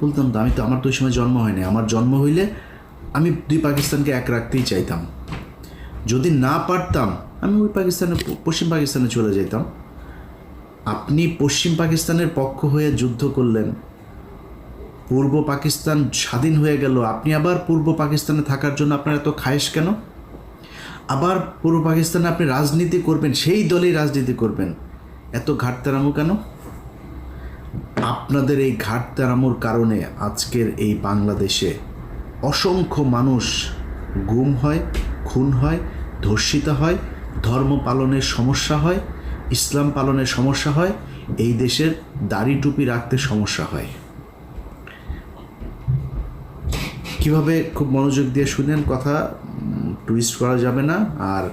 বলতাম তো আমি তো আমার তো ওই সময় জন্ম হয়নি। আমার জন্ম হইলে আমি দুই পাকিস্তানকে এক রাখতেই চাইতাম। যদি না পারতাম আমি ওই পাকিস্তানে পশ্চিম পাকিস্তানে চলে যেতাম। আপনি পশ্চিম পাকিস্তানের পক্ষ হয়ে যুদ্ধ করলেন, পূর্ব পাকিস্তান স্বাধীন হয়ে গেল, আপনি আবার পূর্ব পাকিস্তানে থাকার জন্য আপনার এত খায়েশ কেন? আবার পূর্ব পাকিস্তানে আপনি রাজনীতি করবেন, সেই দলেই রাজনীতি করবেন, এত ঘাটতারামো কেন? আপনাদের এই ঘাটতারামোর কারণে আজকের এই বাংলাদেশে অসংখ্য মানুষ গুম হয়, খুন হয়, ধর্ষিত হয়, ধর্ম পালনের সমস্যা হয়, ইসলাম পালনের সমস্যা হয়, এই দেশের দাড়ি টুপি রাখতে সমস্যা হয়। কিভাবে খুব মনোযোগ দিয়ে শুনেন, কথা টুইস্ট করা যাবে না, আর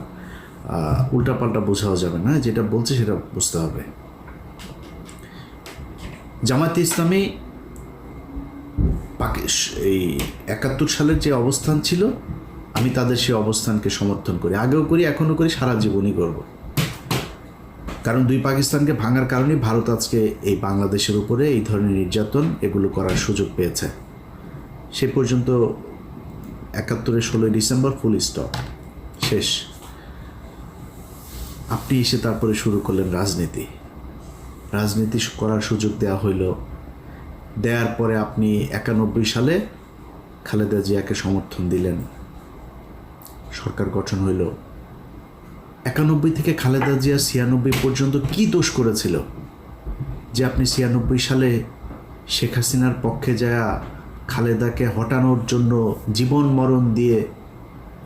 উল্টাপাল্টা বোঝাও যাবে না, যেটা বলছে সেটা বুঝতে হবে। জামায়াতে ইসলামী এই 71 সালের যে অবস্থান ছিল, আমি তাদের সেই অবস্থানকে সমর্থন করি, আগেও করি, এখনও করি, সারা জীবনই করব। কারণ দুই পাকিস্তানকে ভাঙার কারণেই ভারত আজকে এই বাংলাদেশের উপরে এই ধরনের নির্যাতন এগুলো করার সুযোগ পেয়েছে। সে পর্যন্ত 71-এর 16 ডিসেম্বর ফুল স্টপ, শেষ। আপনি এসে তারপরে শুরু করলেন রাজনীতি করার সুযোগ দেওয়া হইল। দেওয়ার পরে আপনি 91 সালে খালেদা জিয়াকে সমর্থন দিলেন, সরকার গঠন হইল। 91 থেকে খালেদা জিয়া 96 পর্যন্ত কি দোষ করেছিল যে আপনি 96 সালে শেখ হাসিনার পক্ষে যায়া খালেদাকে হটানোর জন্য জীবন মরণ দিয়ে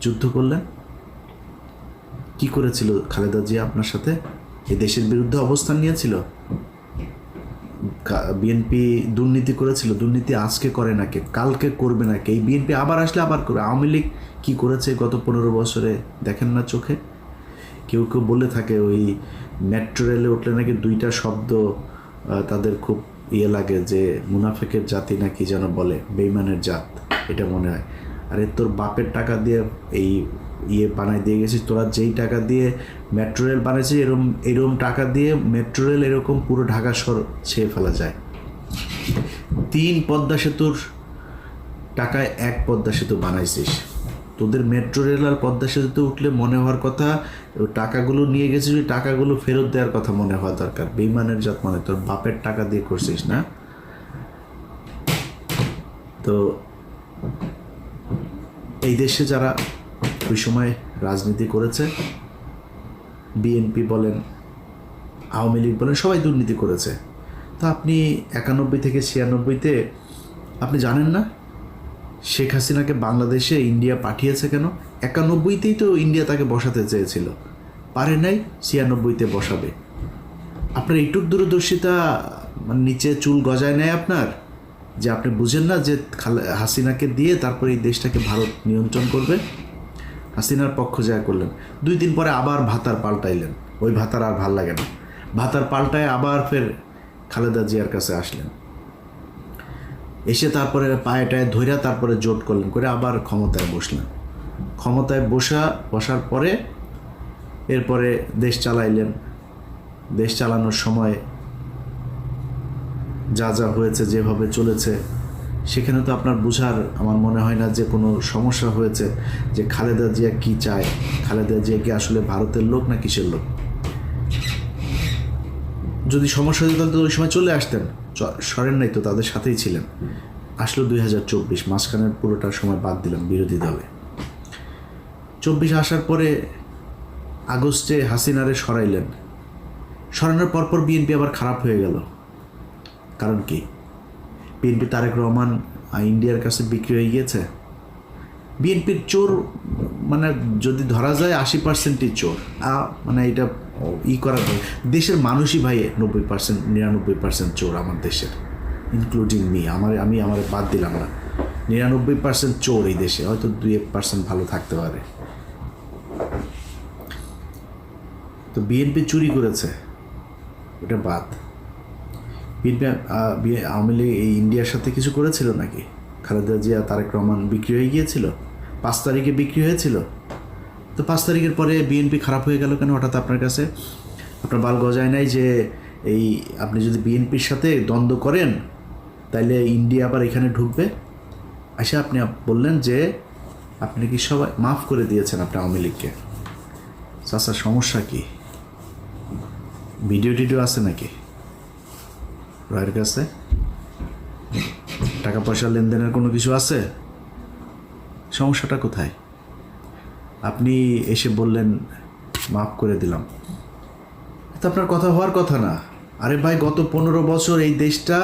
যুদ্ধ করলেন? কি করেছিল খালেদা জিয়া আপনার সাথে? এই দেশের বিরুদ্ধে অবস্থান নিয়েছিল। বিএনপি দুর্নীতি করেছিল, দুর্নীতি আজকে করে না কে, কালকে করবে না কে, এই বিএনপি আবার আসলে আবার করবে। আওয়ামী লীগ কী করেছে গত 15 বছরে দেখেন না চোখে? কেউ কেউ বলে থাকে ওই মেট্রো রেলে উঠলে নাকি 2টা শব্দ তাদের খুব লাগে, যে মুনাফেকের জাতি নাকি যেন বলে, বেইমানের জাত, এটা মনে হয়। আরে তোর বাপের টাকা দিয়ে এই বানাই দিয়ে গেছিস, তোরা যেই টাকা দিয়ে মেট্রো রেল বানিয়েছিস, এরকম টাকা দিয়ে মেট্রো রেল এরকম পুরো ঢাকা শহর ছেয়ে ফেলা যায়। 3 পদ্মা সেতুর টাকায় 1 পদ্মা সেতু বানাইছিস। তোদের মেট্রো রেল আর পদ্মা সেতুতে উঠলে মনে হওয়ার কথা টাকাগুলো নিয়ে গেছিস, টাকাগুলো ফেরত দেওয়ার কথা মনে হওয়া দরকার। বেইমানের জাত, মানে তোর বাপের টাকা দিয়ে করছিস না? তো এই দেশে যারা ওই সময় রাজনীতি করেছে, বিএনপি বলেন, আওয়ামী লীগ বলেন, সবাই দুর্নীতি করেছে। তা আপনি 91 থেকে 96-তে আপনি জানেন না শেখ হাসিনাকে বাংলাদেশে ইন্ডিয়া পাঠিয়েছে কেন? 91-তেই তো ইন্ডিয়া তাকে বসাতে চেয়েছিল, পারে নাই, 96-তে বসাবে। আপনার এইটুক দূরদর্শিতা মানে নিচে চুল গজায় নেয় আপনার, যে আপনি বুঝেন না যে হাসিনাকে দিয়ে তারপরে এই দেশটাকে ভারত নিয়ন্ত্রণ করবে। হাসিনার পক্ষ যা করলেন, 2 দিন পরে আবার ভাতার পাল্টাইলেন, ওই ভাতার আর ভাল লাগে না, ভাতার পাল্টায় আবার ফের খালেদা জিয়ার কাছে আসলেন, এসে তারপরে পায়ে টায়ে ধইরা তারপরে জোট করলেন, করে আবার ক্ষমতায় বসলেন। ক্ষমতায় বসার পরে এরপরে দেশ চালাইলেন। দেশ চালানোর সময় যা যা হয়েছে, যেভাবে চলেছে, সেখানে তো আপনার বুঝার আমার মনে হয় না যে কোনো সমস্যা হয়েছে যে খালেদা জিয়া কী চায়, খালেদা জিয়া কি আসলে ভারতের লোক না কিসের লোক। যদি সমস্যা হতো তাহলে তো ওই সময় চলে আসতেন, সরেন নাই তো, তাদের সাথেই ছিলেন। আসলো 2024, মাঝখানের পুরোটা সময় বাদ দিলাম বিরোধী দলে। 24 আসার পরে আগস্টে হাসিনারে সরাইলেন, সরানোর পরপর বিএনপি আবার খারাপ হয়ে গেল। কারণ কি? বিএনপি তারেক রহমান ইন্ডিয়ার কাছে বিক্রি হয়ে গিয়েছে। বিএনপির চোর মানে যদি ধরা যায় 80%ই চোর, মানে এটা করার পরে দেশের মানুষই ভাই 90% 99% চোর আমার দেশের, ইনক্লুডিং মি। আমি আমার বাদ দিলাম না, 99% চোর এই দেশে, হয়তো 2-1% ভালো থাকতে পারে। তো বিএনপি চুরি করেছে, ওটা বাদ। বিএনপি আওয়ামী লীগ এই ইন্ডিয়ার সাথে কিছু করেছিল নাকি? খালেদা জিয়া তারেক রহমান বিক্রি হয়ে গিয়েছিল, 5 তারিখে বিক্রি হয়েছিল। তো 5 তারিখের পরে বিএনপি খারাপ হয়ে গেল কেন হঠাৎ আপনার কাছে? আপনার বাল গজায় নাই যে এই আপনি যদি বিএনপির সাথে দ্বন্দ্ব করেন তাইলে ইন্ডিয়া আবার এখানে ঢুকবে। আচ্ছা, আপনি বললেন যে আপনি কি সবাই মাফ করে দিয়েছেন আপনি আওয়ামী লীগকে। চাচা সমস্যা কি? ভিডিও টিডিও আছে নাকি রয়ের কাছে? টাকা পয়সা লেনদেনের কোনো কিছু আছে? সমস্যাটা কোথায়? আপনি এসে বললেন মাফ করে দিলাম, তো আপনার কথা হওয়ার কথা না। আরে ভাই, গত 15 বছর এই দেশটা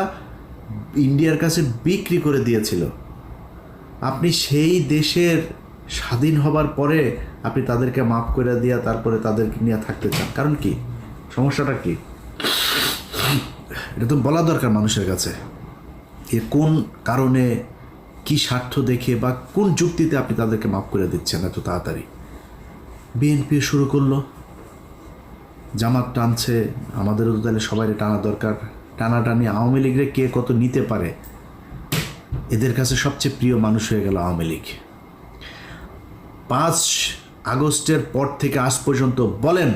ইন্ডিয়ার কাছে বিক্রি করে দিয়েছিল। আপনি সেই দেশের স্বাধীন হবার পরে আপনি তাদেরকে মাফ করে দিয়া তারপরে তাদেরকে নিয়ে থাকতে চান, কারণ কি? সমস্যাটা কি? এটা তো বলা দরকার মানুষের কাছে। এ কোন কারণে, কি স্বার্থ দেখে বা কোন যুক্তিতে আপনি তাদেরকে মাফ করে দিচ্ছেন এত তাড়াতাড়ি? বিএনপি শুরু করলো, জামাত টানছে, আমাদেরও তো তাহলে সবাই টানা দরকার। টানাটানি আওয়ামী লীগের কে কত নিতে পারে, এদের কাছে সবচেয়ে প্রিয় মানুষ হয়ে গেল আওয়ামী লীগ। 5 আগস্টের পর থেকে আজ পর্যন্ত বলেন,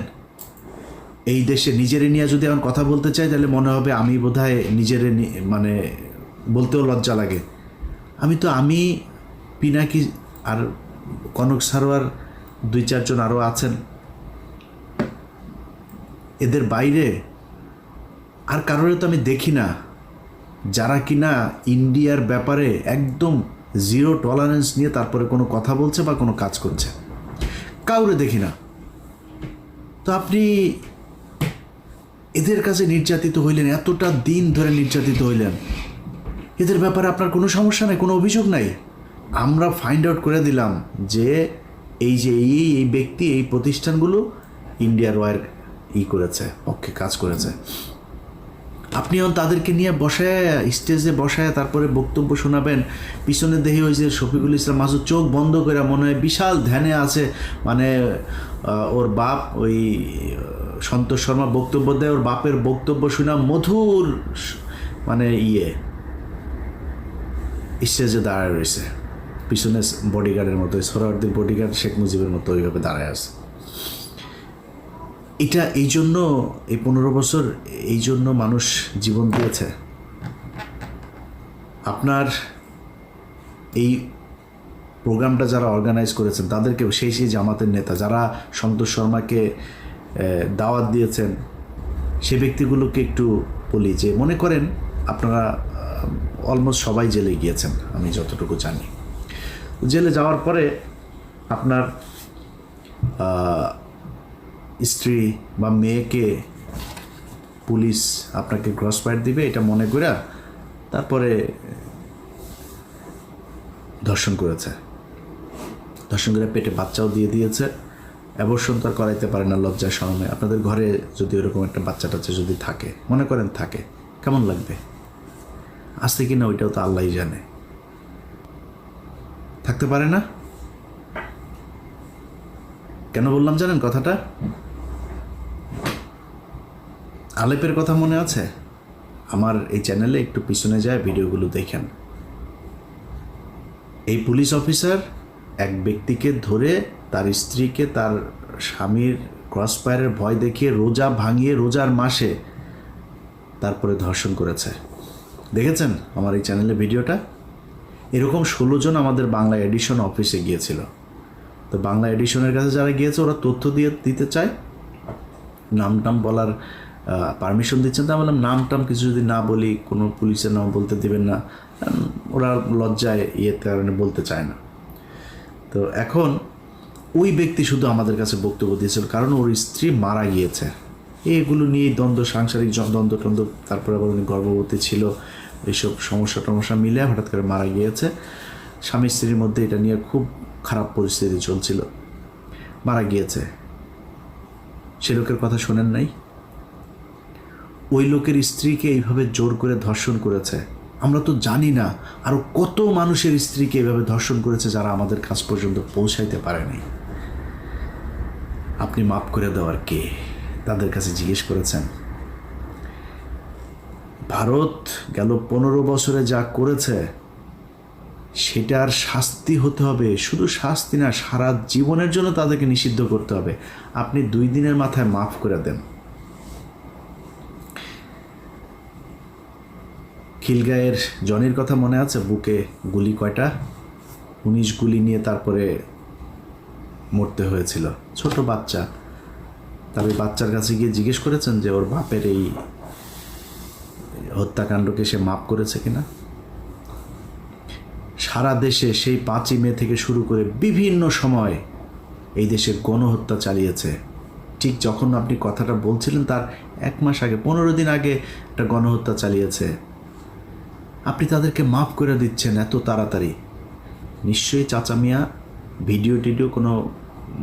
এই দেশে নিজেরে নিয়ে যদি এখন কথা বলতে চাই তাহলে মনে হবে আমি বোধহয় নিজেরে মানে বলতেও লজ্জা লাগে। আমি পিনাকি আর কনক সারোয়ার 2-4 জন আরও আছেন, এদের বাইরে আর কারোর তো আমি দেখি না যারা কিনা ইন্ডিয়ার ব্যাপারে একদম জিরো টলারেন্স নিয়ে তারপরে কোনো কথা বলছে বা কোনো কাজ করছে, কাউরে দেখি না। তো আপনি এদের কাছে নির্যাতিত হইলেন, এতটা দিন ধরে নির্যাতিত হইলেন, এদের ব্যাপারে আপনার কোনো সমস্যা নাই, কোনো অভিযোগ নাই। আমরা ফাইন্ড আউট করে দিলাম যে এই যে এই ব্যক্তি, এই প্রতিষ্ঠানগুলো ইন্ডিয়ার ওয়ার করেছে, পক্ষে কাজ করেছে। আপনিও তাদেরকে নিয়ে বসায়, স্টেজে বসায় তারপরে বক্তব্য শোনাবেন। পিছনে দেখি ওই যে শফিকুল ইসলাম মাসুদ চোখ বন্ধ করে মনে হয় বিশাল ধ্যানে আছে, মানে ওর বাপ ওই সন্তোষ শর্মা বক্তব্য দেয়, ওর বাপের বক্তব্য শোনা মধুর, মানে স্টেজে দাঁড়ায় রয়েছে, পিছনে বডিগার্ডের মতো, সোহরাওয়ার্দীর বডিগার্ড শেখ মুজিবের মতো ওইভাবে দাঁড়ায় আছে। এটা এই জন্য এই 15 বছর এই জন্য মানুষ জীবন দিয়েছে। আপনার এই প্রোগ্রামটা যারা অর্গানাইজ করেছেন তাদেরকে, সেই জামাতের নেতা যারা সন্তোষ শর্মাকে দাওয়াত দিয়েছেন, সে ব্যক্তিগুলোকে একটু বলি যে মনে করেন আপনারা অলমোস্ট সবাই জেলে গিয়েছেন আমি যতটুকু জানি। জেলে যাওয়ার পরে আপনার স্ত্রী বা মেয়েকে পুলিশ আপনাকে ক্রস ফায়ার দিবে এটা মনে করে তারপরে ধর্ষণ করেছে, ধর্ষণ করে পেটে বাচ্চাও দিয়ে দিয়েছে। অ্যাবর্শন তো আর করাইতে পারে না লজ্জার শরমে। আপনাদের ঘরে যদি এরকম একটা বাচ্চা টাচ্চা যদি থাকে, মনে করেন থাকে, কেমন লাগবে? আসতে কি না ওইটাও তো আল্লাহই জানে। থাকতে পারে না? কেন বললাম জানেন কথাটা? আলেপের কথা মনে আছে? আমার এই চ্যানেলে একটু পিছনে যায় ভিডিওগুলো দেখেন। এই পুলিশ অফিসার এক ব্যক্তিকে ধরে তার স্ত্রীকে তার স্বামীর ক্রস ফায়ারের ভয় দেখিয়ে রোজা ভাঙিয়ে রোজার মাসে তারপরে ধর্ষণ করেছে। দেখেছেন আমার এই চ্যানেলে ভিডিওটা? এরকম 16 জন আমাদের বাংলা এডিশন অফিসে গিয়েছিল। তো বাংলা এডিশনের কাছে যারা গিয়েছে ওরা তথ্য দিতে চায়, নাম টাম বলার পারমিশন দিচ্ছেন। তো বললাম নাম টাম কিছু যদি না বলি, কোনো পুলিশের নাম বলতে দেবেন না, ওরা লজ্জায় কারণে বলতে চায় না। তো এখন ওই ব্যক্তি শুধু আমাদের কাছে বক্তব্য দিয়েছিল, কারণ ওর স্ত্রী মারা গিয়েছে। এগুলো নিয়েই দ্বন্দ্ব, সাংসারিক দ্বন্দ্ব টন্দ্ব, তারপরে আবার উনি গর্ভবতী ছিল, এইসব সমস্যা টমস্যা মিলে হঠাৎ করে মারা গিয়েছে। স্বামী স্ত্রীর মধ্যে এটা নিয়ে খুব খারাপ পরিস্থিতি চলছিল, মারা গিয়েছে। সে লোকের কথা শোনেন নাই? ওই লোকের স্ত্রীকে এইভাবে জোর করে ধর্ষণ করেছে। আমরা তো জানি না আরও কত মানুষের স্ত্রীকে এইভাবে ধর্ষণ করেছে যারা আমাদের কাছ পর্যন্ত পৌঁছাইতে পারেনি। আপনি মাফ করে দেওয়ার কে? তাদের কাছে জিজ্ঞেস করেছেন? ভারত গেল 15 বছরে যা করেছে সেটার শাস্তি হতে হবে, শুধু শাস্তি না, সারা জীবনের জন্য তাদেরকে নিষিদ্ধ করতে হবে। আপনি 2 দিনের মাথায় মাফ করে দেন। খিলগাঁয়ের জনির কথা মনে আছে? বুকে গুলি কয়টা? 19 গুলি নিয়ে তারপরে মরতে হয়েছিল, ছোট বাচ্চা। তবে বাচ্চার কাছে গিয়ে জিজ্ঞেস করেছেন যে ওর বাপের এই হত্যাকাণ্ডকে সে মাপ করেছে কিনা? সারা দেশে সেই 5ই মে থেকে শুরু করে বিভিন্ন সময় এই দেশে গণহত্যা চালিয়েছে। ঠিক যখন আপনি কথাটা বলছিলেন তার 1 মাস আগে, 15 দিন আগে একটা গণহত্যা চালিয়েছে। আপনি তাদেরকে মাফ করে দিচ্ছেন এত তাড়াতাড়ি। নিশ্চয়ই চাচা মিয়া ভিডিও টিডিও কোনো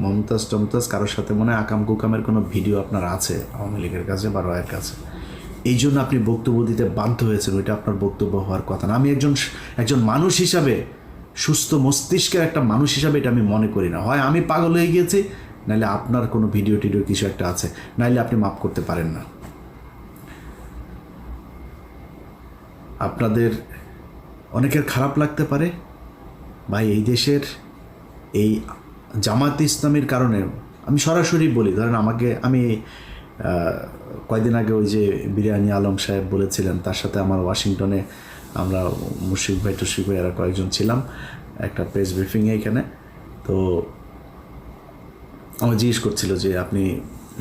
মমতাজ কারোর সাথে মনে হয় আকাম কুকামের কোনো ভিডিও আপনার আছে আওয়ামী লীগের কাছে বা রয়ের কাছে, এই জন্য আপনি বক্তব্য দিতে বাধ্য হয়েছেন। ওইটা আপনার বক্তব্য হওয়ার কথা না। আমি একজন মানুষ হিসাবে, সুস্থ মস্তিষ্কের একটা মানুষ হিসাবে এটা আমি মনে করি না। হয় আমি পাগল হয়ে গিয়েছি, নাহলে আপনার কোনো ভিডিও টিডিও কিছু একটা আছে, নাহলে আপনি মাফ করতে পারেন না। আপনাদের অনেকের খারাপ লাগতে পারে ভাই, এই দেশের এই জামাত ইসলামের কারণে আমি সরাসরি বলি, ধরেন আমি কয়দিন আগে ওই যে বিরিয়ানি আলম সাহেব বলেছিলেন, তার সাথে আমার ওয়াশিংটনে আমরা মুশফিক ভাই এরা কয়েকজন ছিলাম একটা প্রেস ব্রিফিংয়ে এখানে। তো আমার জিজ্ঞেস করছিল যে আপনি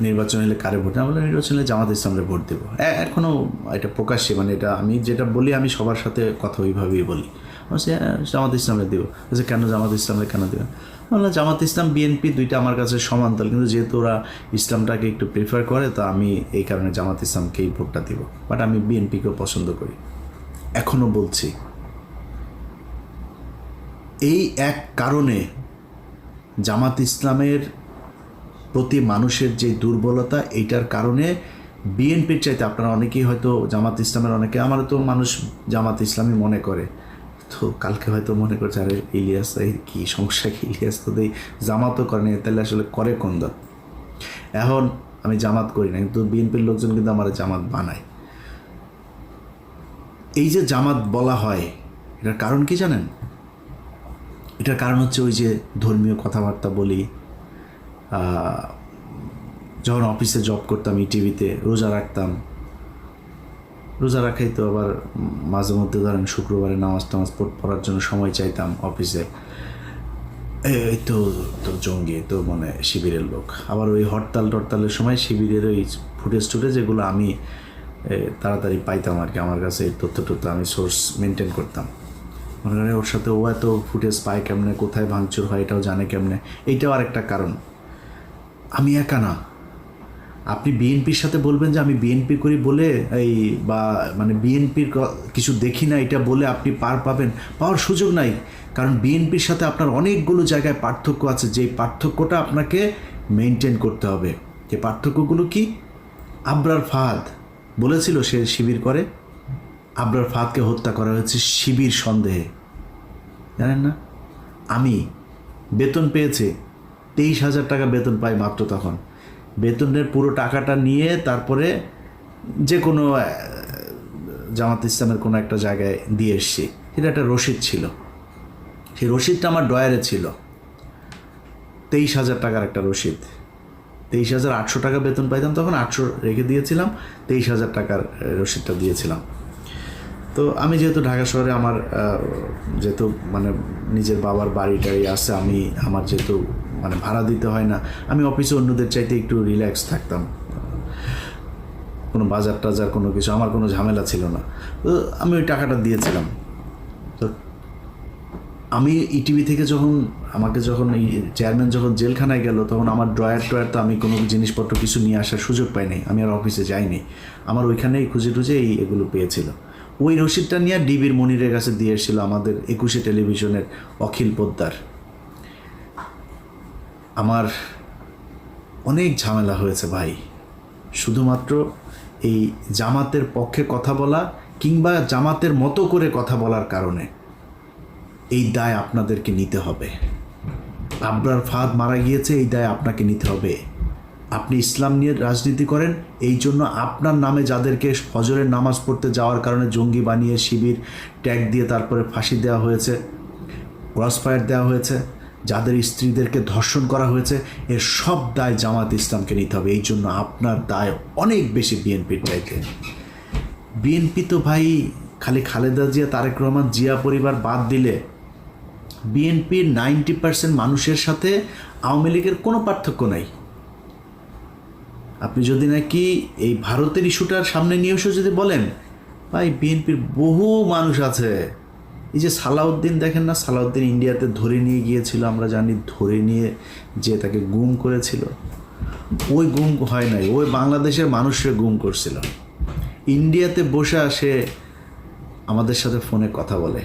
নির্বাচন হলে কারে ভোট? আমি বললাম নির্বাচন হলে জামাত ইসলামরে ভোট দেবো। এখনও এটা প্রকাশ্যে, মানে এটা আমি যেটা বলি আমি সবার সাথে কথা ওইভাবেই বলি। বলছি জামাত ইসলামে দেবো। বলছে কেন জামাত ইসলামে কেন দেবেন? বললাম জামাত ইসলাম বিএনপি দুইটা আমার কাছে সমান্তরাল, কিন্তু যেহেতু ওরা ইসলামটাকে একটু প্রিফার করে তো আমি এই কারণে জামাত ইসলামকেই ভোটটা দিব। বাট আমি বিএনপিকেও পছন্দ করি, এখনও বলছি। এই এক কারণে জামাত ইসলামের প্রতি মানুষের যে দুর্বলতা, এইটার কারণে বিএনপির চাইতে আপনারা অনেকেই হয়তো জামাত ইসলামের অনেকে, আমার তো মানুষ জামাত ইসলামই মনে করে, তো কালকে হয়তো মনে করছে আরে ইলিয়াস এই কী সমস্যা, কি ইলিয়াস তো এই জামাতও করেনি, তাহলে আসলে করে কোন দল? এখন আমি জামাত করি না, কিন্তু বিএনপির লোকজন কিন্তু আমার জামাত বানায়। এই যে জামাত বলা হয় এটার কারণ কি জানেন? এটার কারণ হচ্ছে ওই যে ধর্মীয় কথাবার্তা বলি। যখন অফিসে জব করতাম ইটিভিতে, রোজা রাখতাম, রোজা রাখাই তো আবার মাঝে মধ্যে ধরেন শুক্রবারে নামাজ টামাজ পড়ার জন্য সময় চাইতাম অফিসে। এই তো জঙ্গি তো মানে শিবিরের লোক। আবার ওই হরতালের সময় শিবিরের ওই ফুটেজ যেগুলো আমি তাড়াতাড়ি পাইতাম আর কি, আমার কাছে এই তথ্য আমি সোর্স মেনটেন করতাম। মনে করেন ওর সাথে ও এত ফুটেজ পায় কেমনে, কোথায় ভাঙচুর হয় এটাও জানে কেমনে। এইটাও আরেকটা কারণ। আমি একা না, আপনি বিএনপির সাথে বলবেন যে আমি বিএনপি করি বলে এই বা মানে বিএনপির কিছু দেখি না এটা বলে আপনি পাওয়ার সুযোগ নাই। কারণ বিএনপির সাথে আপনার অনেকগুলো জায়গায় পার্থক্য আছে, যেই পার্থক্যটা আপনাকে মেনটেন করতে হবে। যে পার্থক্যগুলো কি? আবরার ফাহাদ বলেছিল সে শিবির করে, আবরার ফাহাদকে হত্যা করা হয়েছে শিবির সন্দেহে, জানেন না? আমি বেতন পেয়েছি 23,000 টাকা বেতন পাই মাত্র, তখন বেতনের পুরো টাকাটা নিয়ে তারপরে যে কোনো জামাত ইসলামের কোনো একটা জায়গায় দিয়ে এসছি। এটা একটা রসিদ ছিল, সেই রসিদটা আমার ড্রয়ারে ছিল, 23,000 টাকার একটা রসিদ। 23,800 টাকা বেতন পাইতাম তখন, 800 রেখে দিয়েছিলাম, 23,000 টাকার রসিদটা দিয়েছিলাম। তো আমি যেহেতু ঢাকা শহরে আমার যেহেতু মানে নিজের বাবার বাড়িটাই আছে, আমার যেহেতু মানে ভাড়া দিতে হয় না, আমি অফিসে অন্যদের চাইতে একটু রিল্যাক্স থাকতাম, কোনো বাজার টাজার কোনো কিছু আমার কোনো ঝামেলা ছিল না। তো আমি ওই টাকাটা দিয়েছিলাম। তো আমি ইটিভি থেকে আমাকে যখন এই চেয়ারম্যান যখন জেলখানায় গেল, তখন আমার ড্রয়ার তো আমি কোনো জিনিসপত্র কিছু নিয়ে আসার সুযোগ পাইনি, আমি আর অফিসে যাইনি। আমার ওইখানেই খুঁজে এগুলো পেয়েছিল। ওই রসিদটা নিয়ে ডিবির মনিরের কাছে দিয়ে এসেছিল আমাদের 21 টেলিভিশনের অখিল পোদ্দার। আমার অনেক ঝামেলা হয়েছে ভাই, শুধুমাত্র এই জামাতের পক্ষে কথা বলা কিংবা জামাতের মতো করে কথা বলার কারণে। এই দায় আপনাদেরকে নিতে হবে। আবরার ফাহাদ মারা গিয়েছে, এই দায় আপনাকে নিতে হবে। আপনি ইসলাম নিয়ে রাজনীতি করেন, এই জন্য আপনার নামে যাদেরকে ফজরের নামাজ পড়তে যাওয়ার কারণে জঙ্গি বানিয়ে শিবির ট্যাগ দিয়ে তারপরে ফাঁসি দেওয়া হয়েছে, ক্রসফায়ার দেওয়া হয়েছে, যাদের স্ত্রীদেরকে ধর্ষণ করা হয়েছে, এর সব দায় জামাত ইসলামকে নিতে হবে। এই জন্য আপনার দায় অনেক বেশি বিএনপির চাইতে। বিএনপি তো ভাই খালি খালেদা জিয়া, তারেক রহমান, জিয়া পরিবার বাদ দিলে বিএনপির 90% মানুষের সাথে আওয়ামী লীগের কোনো পার্থক্য নাই। আপনি যদি নাকি এই ভারতের ইস্যুটার সামনে নিয়ে এসে যদি বলেন, ভাই বিএনপির বহু মানুষ আছে। এই যে সালাউদ্দিন দেখেন না, সালাউদ্দিন ইন্ডিয়াতে ধরে নিয়ে গিয়েছিল, আমরা জানি, ধরে নিয়ে যে তাকে গুম করেছিল। ওই গুম হয় নাই, ওই বাংলাদেশের মানুষকে গুম করছিল। ইন্ডিয়াতে বসে সে আমাদের সাথে ফোনে কথা বলে,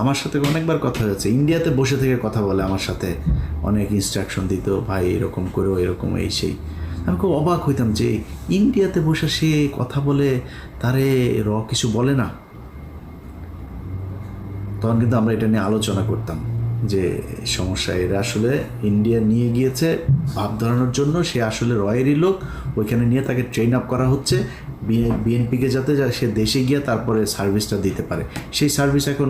আমার সাথে অনেকবার কথা হয়েছে। ইন্ডিয়াতে বসে থেকে কথা বলে আমার সাথে, অনেক ইনস্ট্রাকশন দিত, ভাই এরকম করো, এরকম, এই সেই। আমি খুব অবাক হইতাম যে ইন্ডিয়াতে বসে সে কথা বলে, তারে কিছু বলে না। তখন কিন্তু আমরা এটা নিয়ে আলোচনা করতাম যে সমস্যা, এরা আসলে ইন্ডিয়া নিয়ে গিয়েছে ভাব ধরানোর জন্য, সে আসলে রয়েরই লোক, ওইখানে নিয়ে তাকে ট্রেন আপ করা হচ্ছে বিএনপিকে, যাতে সে দেশে গিয়ে তারপরে সার্ভিসটা দিতে পারে। সেই সার্ভিস এখন